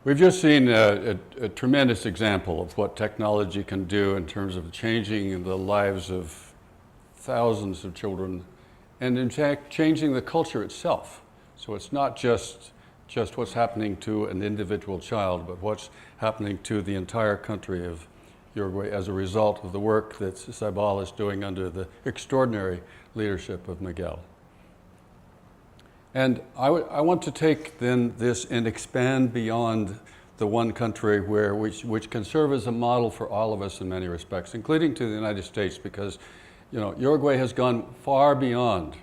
We've just seen a tremendous example of what technology can do in terms of changing the lives of thousands of children and in fact changing the culture itself. So it's not just what's happening to an individual child, but what's happening to the entire country of Uruguay as a result of the work that Cibeles is doing under the extraordinary leadership of Miguel. And I want to take then this and expand beyond the one country which can serve as a model for all of us in many respects, including to the United States, because Uruguay has gone far beyond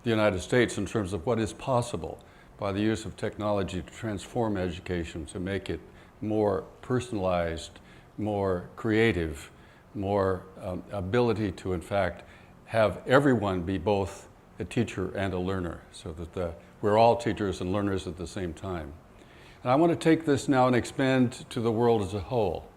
the United States in terms of what is possible by the use of technology to transform education, to make it more personalized, more creative, more ability to in fact have everyone be both a teacher and a learner, so that we're all teachers and learners at the same time. And I want to take this now and expand to the world as a whole.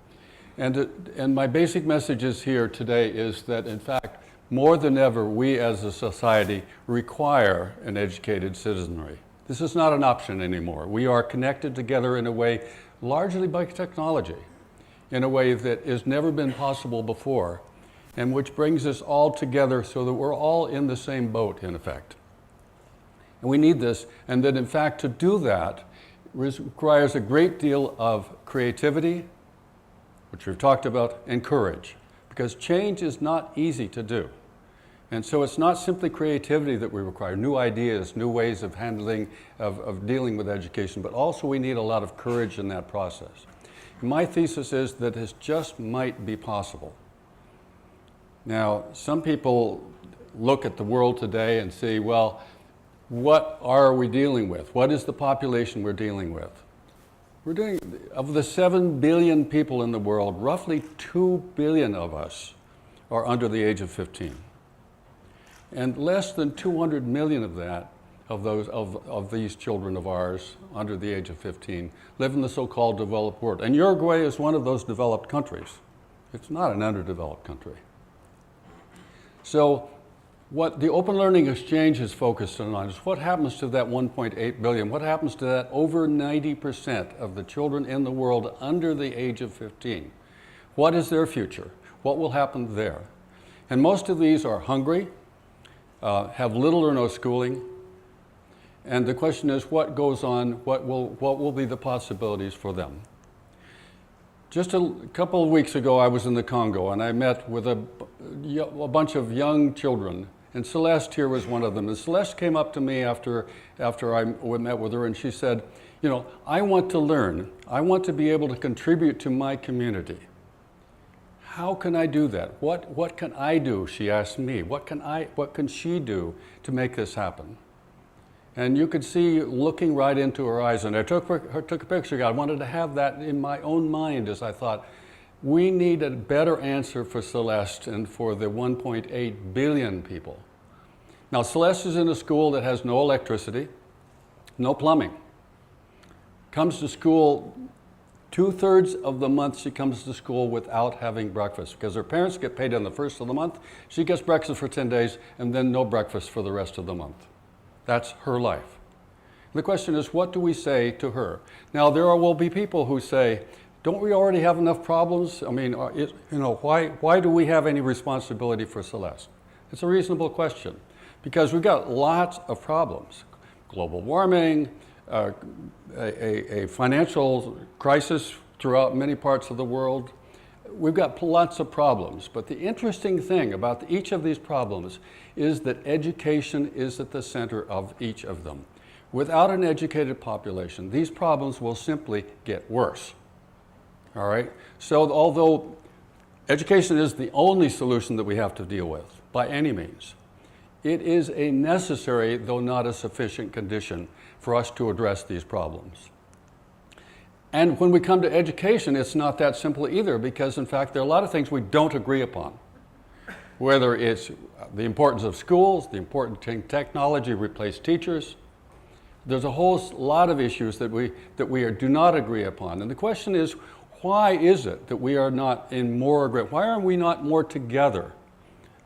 And my basic message is here today is that in fact, more than ever, we as a society require an educated citizenry. This is not an option anymore. We are connected together in a way largely by technology, in a way that has never been possible before, and which brings us all together so that we're all in the same boat, in effect. And we need this, and that in fact to do that requires a great deal of creativity, which we've talked about, and courage, because change is not easy to do. And so it's not simply creativity that we require, new ideas, new ways of handling, of dealing with education, but also we need a lot of courage in that process. And my thesis is that this just might be possible. Now, some people look at the world today and say, well, what are we dealing with? What is the population we're dealing with? Of the 7 billion people in the world, roughly 2 billion of us are under the age of 15. And less than 200 million of these children of ours under the age of 15 live in the so-called developed world. And Uruguay is one of those developed countries. It's not an underdeveloped country. So what the Open Learning Exchange is focused on is what happens to that 1.8 billion, what happens to that over 90% of the children in the world under the age of 15. What is their future? What will happen there? And most of these are hungry, have little or no schooling, and the question is what goes on, what will be the possibilities for them? Just a couple of weeks ago, I was in the Congo, and I met with a bunch of young children, and Celeste here was one of them. And Celeste came up to me after I met with her, and she said, I want to learn. I want to be able to contribute to my community. How can I do that? What can I do? She asked me. What can she do to make this happen? And you could see looking right into her eyes, and I took a picture. I wanted to have that in my own mind as I thought, we need a better answer for Celeste and for the 1.8 billion people. Now, Celeste is in a school that has no electricity, no plumbing. Comes to school, 2/3 of the month she comes to school without having breakfast because her parents get paid on the first of the month. She gets breakfast for 10 days and then no breakfast for the rest of the month. That's her life. The question is, what do we say to her? Now, there will be people who say, don't we already have enough problems? I mean, why do we have any responsibility for Celeste? It's a reasonable question because we've got lots of problems. Global warming, a financial crisis throughout many parts of the world. We've got lots of problems, but the interesting thing about each of these problems is that education is at the center of each of them. Without an educated population, these problems will simply get worse. All right? So although education is the only solution that we have to deal with, by any means, it is a necessary, though not a sufficient condition for us to address these problems. And when we come to education, it's not that simple either because, in fact, there are a lot of things we don't agree upon. Whether it's the importance of schools, the importance of technology replace teachers, there's a whole lot of issues that we do not agree upon. And the question is, why is it that we are not in more agreement? Why are we not more together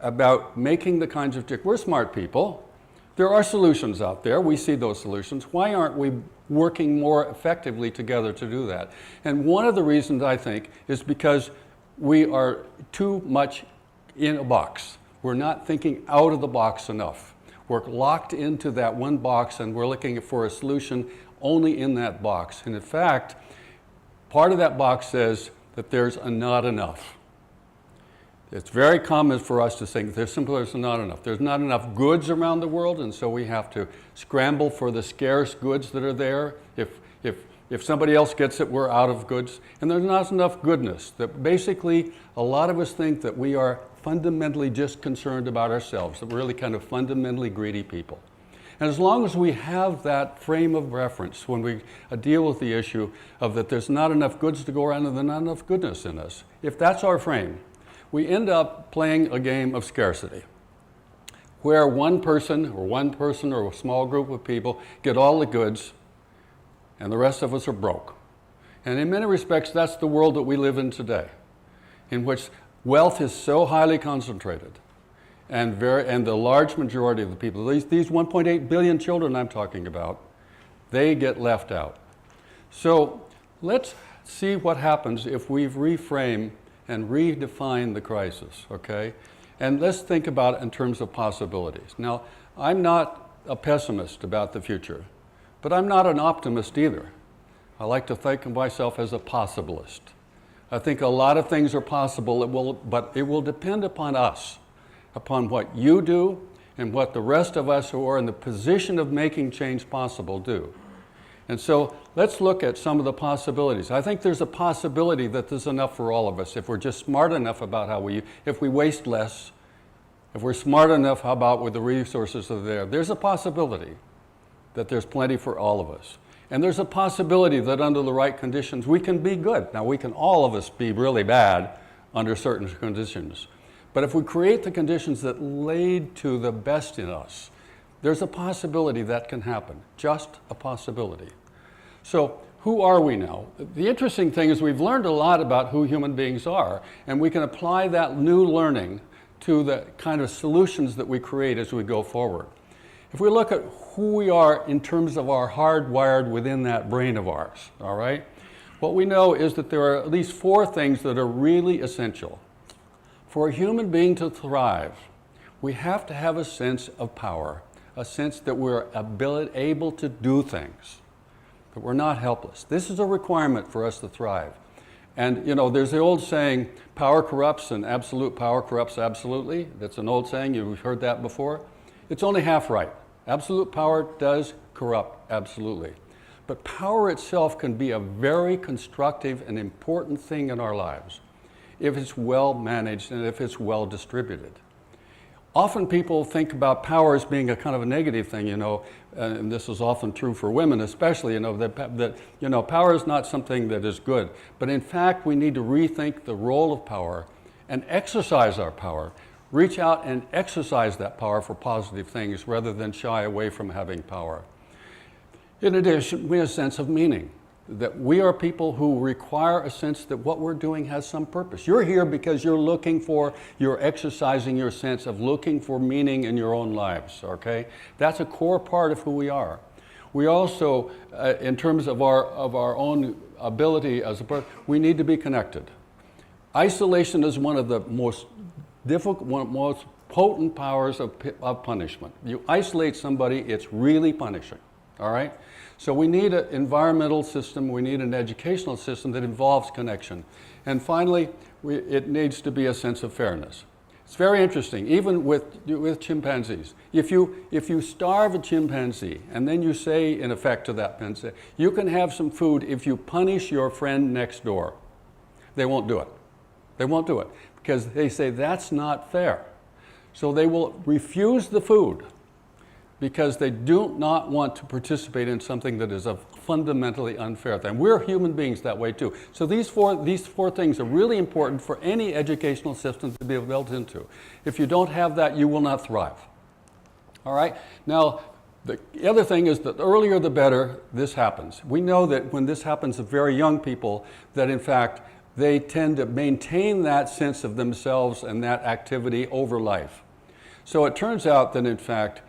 about making the kinds of, we're smart people. There are solutions out there. We see those solutions. Why aren't we working more effectively together to do that. And one of the reasons, I think, is because we are too much in a box. We're not thinking out of the box enough. We're locked into that one box and we're looking for a solution only in that box. And in fact, part of that box says that there's a not enough. It's very common for us to think there's not enough. There's not enough goods around the world, and so we have to scramble for the scarce goods that are there. If somebody else gets it, we're out of goods. And there's not enough goodness. That basically, a lot of us think that we are fundamentally just concerned about ourselves, that we're really kind of fundamentally greedy people. And as long as we have that frame of reference when we deal with the issue of that there's not enough goods to go around and there's not enough goodness in us, if that's our frame, we end up playing a game of scarcity, where one person or a small group of people get all the goods and the rest of us are broke. And in many respects, that's the world that we live in today, in which wealth is so highly concentrated, and the large majority of the people, these 1.8 billion children I'm talking about, they get left out. So let's see what happens if we reframe and redefine the crisis, okay? And let's think about it in terms of possibilities. Now, I'm not a pessimist about the future, but I'm not an optimist either. I like to think of myself as a possibilist. I think a lot of things are possible, but it will depend upon us, upon what you do and what the rest of us who are in the position of making change possible do. And so let's look at some of the possibilities. I think there's a possibility that there's enough for all of us if we're just smart enough about if we waste less, if we're smart enough about with the resources that are there. There's a possibility that there's plenty for all of us. And there's a possibility that under the right conditions we can be good. Now we can all of us be really bad under certain conditions. But if we create the conditions that lead to the best in us, there's a possibility that can happen, just a possibility. So who are we now? The interesting thing is we've learned a lot about who human beings are, and we can apply that new learning to the kind of solutions that we create as we go forward. If we look at who we are in terms of our hardwired within that brain of ours, all right? What we know is that there are at least 4 things that are really essential. For a human being to thrive, we have to have a sense of power, a sense that we're able to do things, that we're not helpless. This is a requirement for us to thrive. And you know, there's the old saying, power corrupts and absolute power corrupts absolutely. That's an old saying, you've heard that before. It's only half right. Absolute power does corrupt, absolutely. But power itself can be a very constructive and important thing in our lives if it's well managed and if it's well distributed. Often people think about power as being a kind of a negative thing, you know, and this is often true for women especially, you know, that power is not something that is good. But in fact, we need to rethink the role of power and exercise our power. Reach out and exercise that power for positive things rather than shy away from having power. In addition, we have a sense of meaning, that we are people who require a sense that what we're doing has some purpose. You're here because you're exercising your sense of looking for meaning in your own lives, okay? That's a core part of who we are. We also, in terms of our own ability as a person, we need to be connected. Isolation is one of the most most potent powers of punishment. You isolate somebody, it's really punishing, all right? So we need an environmental system, we need an educational system that involves connection. And finally, it needs to be a sense of fairness. It's very interesting, even with chimpanzees. If you starve a chimpanzee and then you say, in effect, to that chimpanzee, you can have some food if you punish your friend next door, they won't do it. They won't do it because they say that's not fair. So they will refuse the food because they do not want to participate in something that is a fundamentally unfair thing. We're human beings that way too. So these four things are really important for any educational system to be built into. If you don't have that, you will not thrive. All right? Now, the other thing is that the earlier the better this happens. We know that when this happens to very young people, that in fact, they tend to maintain that sense of themselves and that activity over life. So it turns out that in fact,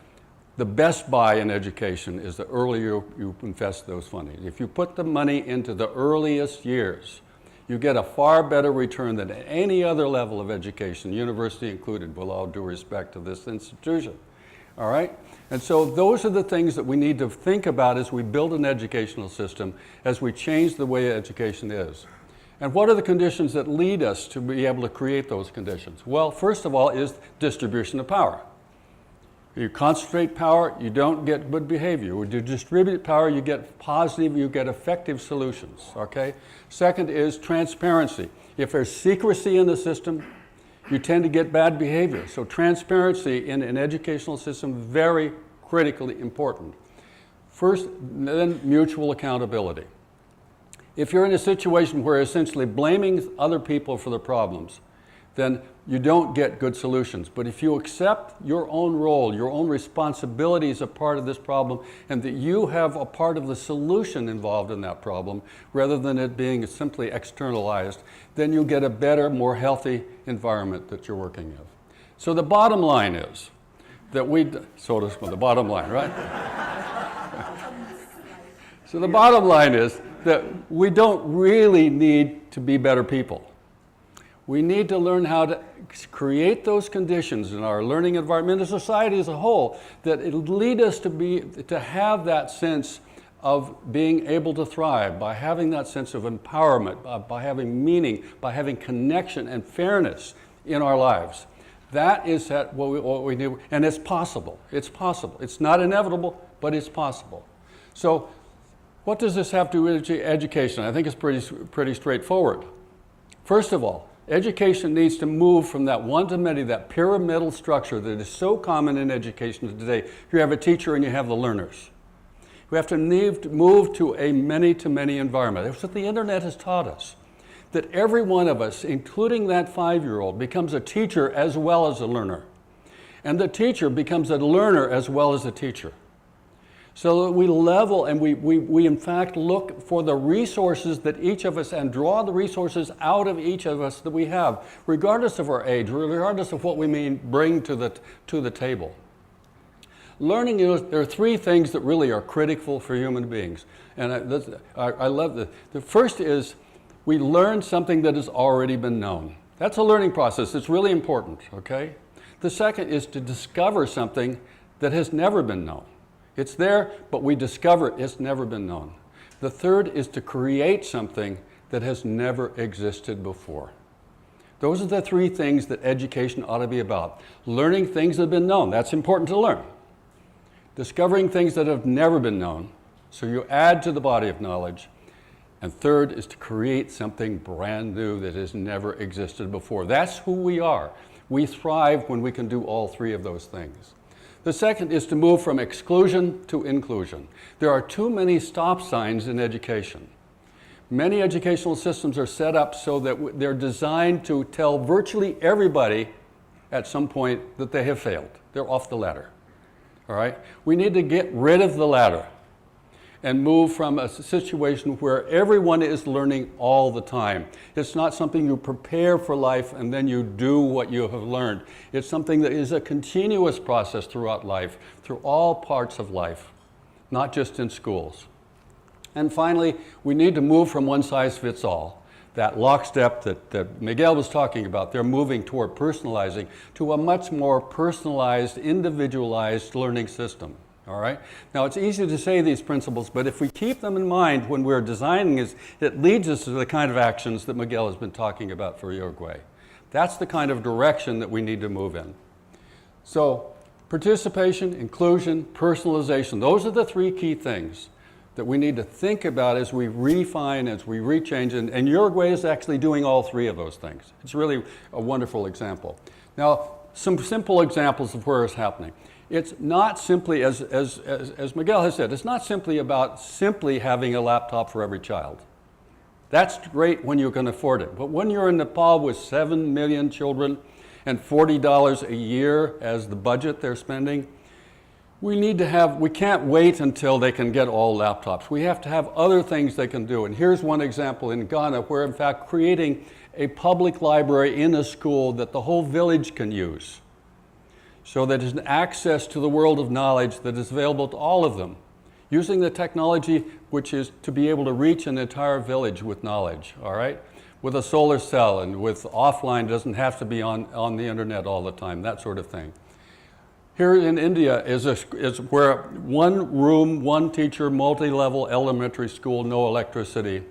the best buy in education is the earlier you invest those funding. If you put the money into the earliest years, you get a far better return than at any other level of education, university included, with all due respect to this institution. All right? And so those are the things that we need to think about as we build an educational system, as we change the way education is. And what are the conditions that lead us to be able to create those conditions? Well, first of all is distribution of power. You concentrate power, you don't get good behavior. When you distribute power, you get positive, you get effective solutions, okay? Second is transparency. If there's secrecy in the system, you tend to get bad behavior. So transparency in an educational system, very critically important. First, then mutual accountability. If you're in a situation where you're essentially blaming other people for the problems, then you don't get good solutions. But if you accept your own role, your own responsibility as a part of this problem, and that you have a part of the solution involved in that problem, rather than it being simply externalized, then you get a better, more healthy environment that you're working in. So the bottom line is that the bottom line, right? So the bottom line is that we don't really need to be better people. We need to learn how to create those conditions in our learning environment, and society as a whole, that it'll lead us to have that sense of being able to thrive, by having that sense of empowerment, by having meaning, by having connection and fairness in our lives. That is what we need, and it's possible. It's possible. It's not inevitable, but it's possible. So what does this have to do with education? I think it's pretty straightforward. First of all, education needs to move from that one-to-many, that pyramidal structure that is so common in education today. You have a teacher and you have the learners. We have to move to a many-to-many environment. That's what the internet has taught us. That every one of us, including that 5-year-old, becomes a teacher as well as a learner. And the teacher becomes a learner as well as a teacher. So that we level and we in fact look for the resources that each of us, and draw the resources out of each of us that we have, regardless of our age, regardless of what we bring to the table. Learning, there are 3 things that really are critical for human beings. And I love this. The first is we learn something that has already been known. That's a learning process. It's really important, okay? The second is to discover something that has never been known. It's there, but we discover it's never been known. The third is to create something that has never existed before. Those are the 3 things that education ought to be about. Learning things that have been known. That's important to learn. Discovering things that have never been known, so you add to the body of knowledge. And third is to create something brand new that has never existed before. That's who we are. We thrive when we can do all 3 of those things. The second is to move from exclusion to inclusion. There are too many stop signs in education. Many educational systems are set up so that they're designed to tell virtually everybody at some point that they have failed. They're off the ladder. All right? We need to get rid of the ladder and move from a situation where everyone is learning all the time. It's not something you prepare for life and then you do what you have learned. It's something that is a continuous process throughout life, through all parts of life, not just in schools. And finally, we need to move from one size fits all. That lockstep that Miguel was talking about, they're moving toward personalizing to a much more personalized, individualized learning system. All right? Now, it's easy to say these principles, but if we keep them in mind when we're designing it leads us to the kind of actions that Miguel has been talking about for Uruguay. That's the kind of direction that we need to move in. So, participation, inclusion, personalization, those are the 3 key things that we need to think about as we refine, as we rechange, and Uruguay is actually doing all 3 of those things. It's really a wonderful example. Now, some simple examples of where it's happening. It's not simply, as Miguel has said, it's not simply about simply having a laptop for every child. That's great when you can afford it. But when you're in Nepal with 7 million children and $40 a year as the budget they're spending, we can't wait until they can get all laptops. We have to have other things they can do. And here's one example in Ghana where, in fact, creating a public library in a school that the whole village can use. so that there's an access to the world of knowledge that is available to all of them, using the technology which is to be able to reach an entire village with knowledge, all right? With a solar cell and with offline, doesn't have to be on the internet all the time, that sort of thing. Here in India is where one room, one teacher, multi-level elementary school, no electricity,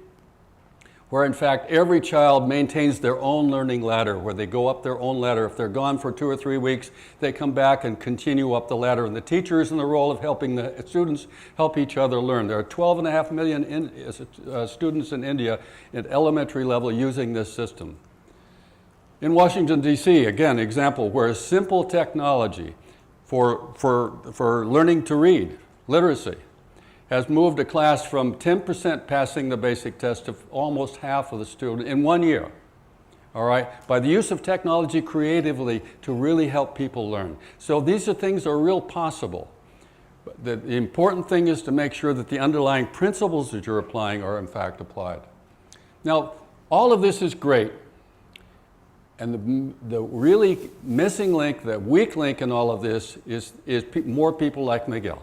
where in fact every child maintains their own learning ladder, where they go up their own ladder. If they're gone for 2 or 3 weeks, they come back and continue up the ladder. And the teacher is in the role of helping the students help each other learn. There are 12.5 million students in India at elementary level using this system. In Washington, D.C., again, example where simple technology for learning to read, literacy, has moved a class from 10% passing the basic test to almost half of the students in 1 year, all right, by the use of technology creatively to really help people learn. So these are things that are real possible. The important thing is to make sure that the underlying principles that you're applying are in fact applied. Now, all of this is great, and the really missing link, the weak link in all of this is more people like Miguel.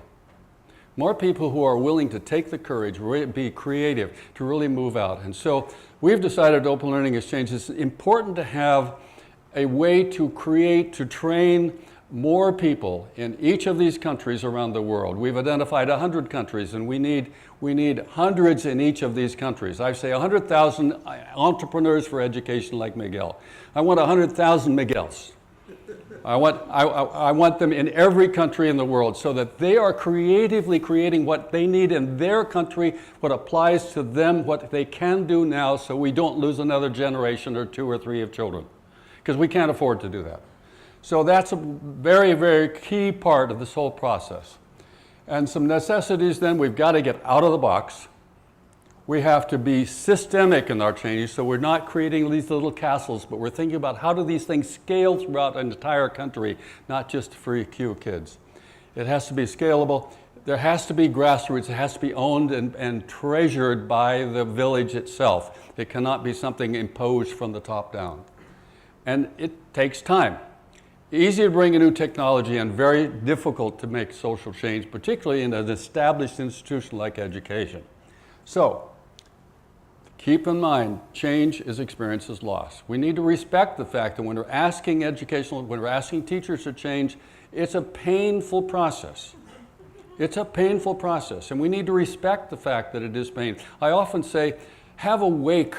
More people who are willing to take the courage, be creative, to really move out. And so we've decided at Open Learning Exchange it's important to have a way to create, to train more people in each of these countries around the world. We've identified 100 countries, and we need hundreds in each of these countries. I say 100,000 entrepreneurs for education like Miguel. I want 100,000 Miguels. I want them in every country in the world so that they are creatively creating what they need in their country, what applies to them, what they can do now, so we don't lose another generation or 2 or 3 of children, because we can't afford to do that. So that's a very, very key part of this whole process. And some necessities then, we've got to get out of the box. We have to be systemic in our changes, so we're not creating these little castles, but we're thinking about how do these things scale throughout an entire country, not just for a few kids. It has to be scalable. There has to be grassroots. It has to be owned and treasured by the village itself. It cannot be something imposed from the top down. And it takes time. Easy to bring a new technology and very difficult to make social change, particularly in an established institution like education. So, keep in mind, change is experienced as loss. We need to respect the fact that when we're asking when we're asking teachers to change, it's a painful process. It's a painful process, and we need to respect the fact that it is pain. I often say, have a wake,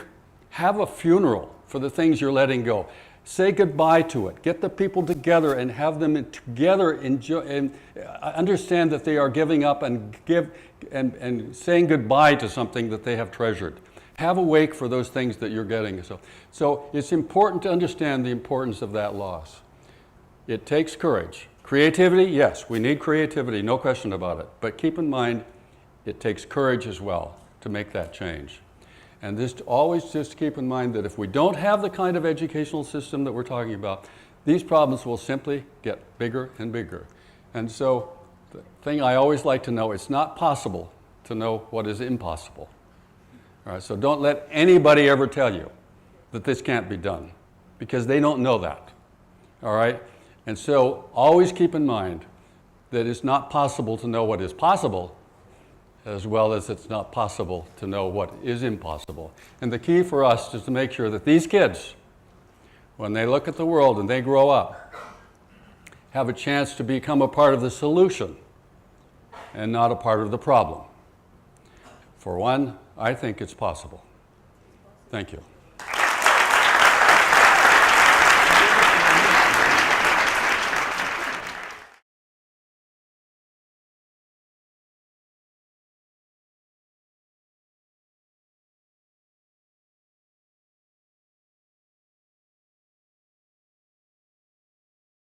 have a funeral for the things you're letting go. Say goodbye to it. Get the people together and have them together enjoy and understand that they are giving up and saying goodbye to something that they have treasured. Have a wake for those things that you're getting. So it's important to understand the importance of that loss. It takes courage. Creativity, yes, we need creativity, no question about it. But keep in mind, it takes courage as well to make that change. And always just keep in mind that if we don't have the kind of educational system that we're talking about, these problems will simply get bigger and bigger. And so the thing I always like to know, it's not possible to know what is impossible. All right, so don't let anybody ever tell you that this can't be done, because they don't know that. All right? And so always keep in mind that it's not possible to know what is possible, as well as it's not possible to know what is impossible. And the key for us is to make sure that these kids, when they look at the world and they grow up, have a chance to become a part of the solution and not a part of the problem. For one, I think it's possible. Thank you.